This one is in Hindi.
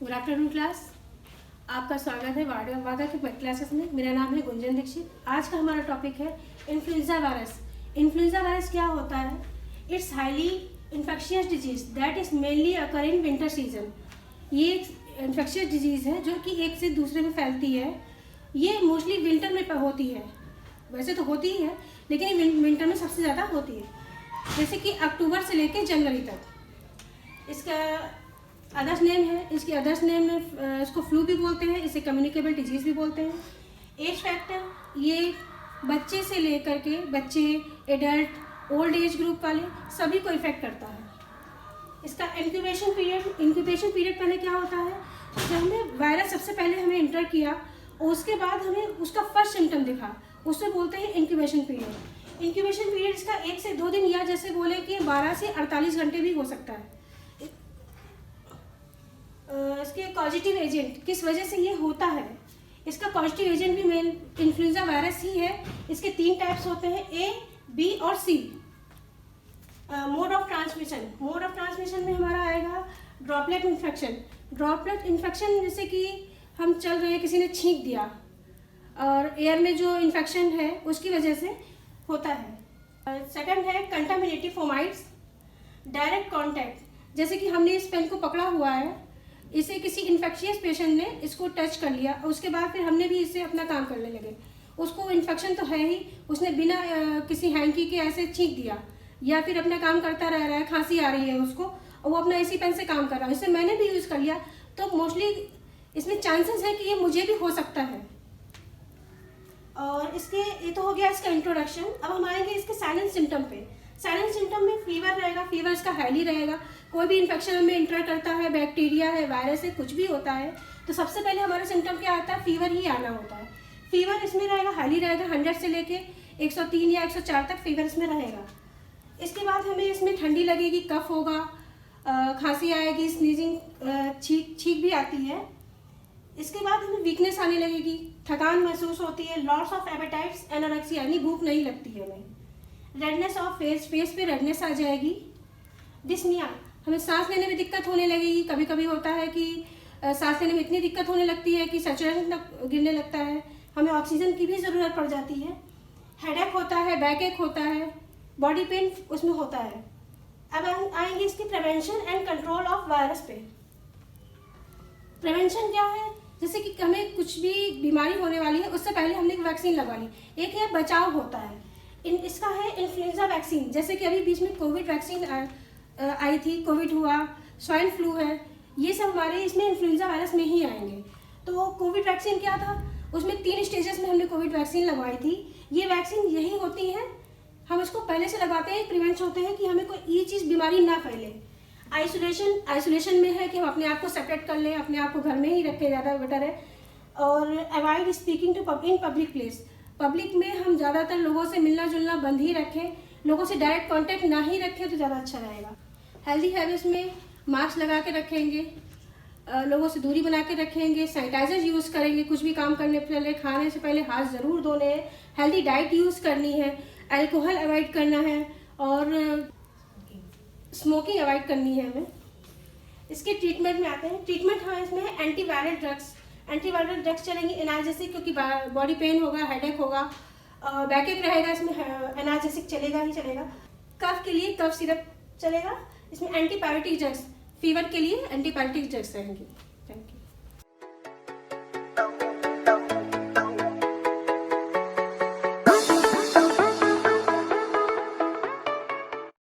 Good afternoon class. आपका स्वागत है वागा के पेट क्लासेस में। मेरा नाम है गुंजन दीक्षित। आज का हमारा टॉपिक है इन्फ्लुएंजा वायरस। इन्फ्लुएंजा वायरस क्या होता है? It's highly infectious disease that is mainly occur in winter season. ये एक इन्फेक्शियस डिजीज है जो कि एक से दूसरे में फैलती है। ये मोस्टली विंटर में होती है, वैसे तो होती ही है लेकिन विंटर में सबसे ज़्यादा होती है, जैसे कि अक्टूबर से लेकर जनवरी तक। इसका अदर्स नेम है, इसकी अदर्स नेम में इसको फ्लू भी बोलते हैं, इसे कम्युनिकेबल डिजीज़ भी बोलते हैं। एज फैक्टर, ये बच्चे से लेकर के बच्चे, एडल्ट, ओल्ड एज ग्रुप वाले सभी को इफेक्ट करता है। इसका इंक्यूबेशन पीरियड पहले क्या होता है, जब हमें वायरस सबसे पहले हमें इंटर किया और उसके बाद हमें उसका फर्स्ट सिम्टम दिखा, उसे बोलते हैं इंक्यूबेशन पीरियड। इंक्यूबेशन पीरियड इसका 1 से 2 दिन या जैसे बोले कि 12 से 48 घंटे भी हो सकता है। इसके कॉजेटिव एजेंट, किस वजह से ये होता है, इसका कॉजेटिव एजेंट भी मेन इन्फ्लुएंजा वायरस ही है। इसके 3 टाइप्स होते हैं, ए, बी और सी। मोड ऑफ ट्रांसमिशन में हमारा आएगा ड्रॉपलेट इन्फेक्शन। ड्रॉपलेट इन्फेक्शन जैसे कि हम चल रहे हैं, किसी ने छींक दिया और एयर में जो इन्फेक्शन है उसकी वजह से होता है। सेकंड है कंटामिनेटिव फोमाइट्स, डायरेक्ट कांटेक्ट, जैसे कि हमने इस पेन को पकड़ा हुआ है, इसे किसी इन्फेक्शियस पेशेंट ने इसको टच कर लिया और उसके बाद फिर हमने भी इससे अपना काम करने लगे। उसको इन्फेक्शन तो है ही, उसने बिना किसी हैंकी के ऐसे छींक दिया या फिर अपना काम करता रह रहा है, खांसी आ रही है उसको और वो अपना इसी पेन से काम कर रहा है, इसे मैंने भी यूज़ कर लिया, तो मोस्टली इसमें चांसेस है कि ये मुझे भी हो सकता है। और इसके ये तो हो गया इसका इंट्रोडक्शन। अब हम आएंगे इसके साइलेंट सिम्टम पे। साइलेंट सिम्टम में फीवर रहेगा, फीवर इसका हाईली रहेगा। कोई भी इन्फेक्शन हमें इंटर करता है, बैक्टीरिया है, वायरस है, कुछ भी होता है, तो सबसे पहले हमारा सिम्टम क्या आता है, फीवर ही आना होता है। फीवर इसमें रहेगा, हाईली रहेगा, 100 से लेके 103 या 104 तक फीवर इसमें रहेगा। इसके बाद हमें इसमें ठंडी लगेगी, कफ होगा, खांसी आएगी, स्नीजिंग, छींक भी आती है। इसके बाद हमें वीकनेस आने लगेगी, थकान महसूस होती है, लॉस ऑफ एपेटाइट्स, एनोरेक्सिया यानी भूख नहीं लगती है हमें। रेडनेस ऑफ फेस पे रेडनेस आ जाएगी। डिस्निया, हमें सांस लेने में दिक्कत होने लगेगी। कभी कभी होता है कि सांस लेने में इतनी दिक्कत होने लगती है कि सैचुरेशन तक गिरने लगता है, हमें ऑक्सीजन की भी ज़रूरत पड़ जाती है। हेडेक होता है, बैक एक होता है, बॉडी पेन उसमें होता है। अब आएंगे इसकी prevention and control of virus पे। प्रिवेंशन क्या है, जैसे कि हमें कुछ भी बीमारी होने वाली है उससे पहले हमने एक वैक्सीन लगवा ली, एक है बचाव होता है। इसका है इन्फ्लुएंजा वैक्सीन, जैसे कि अभी बीच में कोविड वैक्सीन आई थी, कोविड हुआ, स्वाइन फ्लू है, ये सब हमारे इसमें इन्फ्लुएंजा वायरस में ही आएंगे। तो कोविड वैक्सीन क्या था, उसमें 3 स्टेजेस में हमने कोविड वैक्सीन लगवाई थी। ये वैक्सीन यही होती है, हम इसको पहले से लगाते हैं, प्रिवेंट होते हैं कि हमें कोई ये चीज़ बीमारी ना फैले। आइसोलेशन में है कि हम अपने आप को सेपरेट कर लें, अपने आप को घर में ही रखें, ज़्यादा बेटर है। और avoid speaking to in public place, public में हम ज़्यादातर लोगों से मिलना जुलना बंद ही रखें, लोगों से डायरेक्ट कांटेक्ट ना ही रखें तो ज़्यादा अच्छा रहेगा। हेल्दी हैबिट्स में मास्क लगा के रखेंगे, लोगों से दूरी बना के रखेंगे, सैनिटाइजर यूज़ करेंगे, कुछ भी काम करने पहले, खाने से पहले हाथ ज़रूर धोने हैं, हेल्दी डाइट यूज़ करनी है, अल्कोहल अवॉइड करना है और स्मोकिंग अवॉइड करनी है हमें। इसके ट्रीटमेंट में आते हैं। ट्रीटमेंट हाँ इसमें है एंटीवायरल ड्रग्स चलेंगी, एनाल्जेसिक, क्योंकि बॉडी पेन होगा, हेडेक होगा, बैकएक रहेगा, इसमें एनाल्जेसिक चलेगा ही चलेगा। कफ के लिए कफ सिरप चलेगा, इसमें एंटीबायोटिक ड्रग्स, फीवर के लिए एंटीबायोटिक ड्रग्स रहेंगी। Thank you.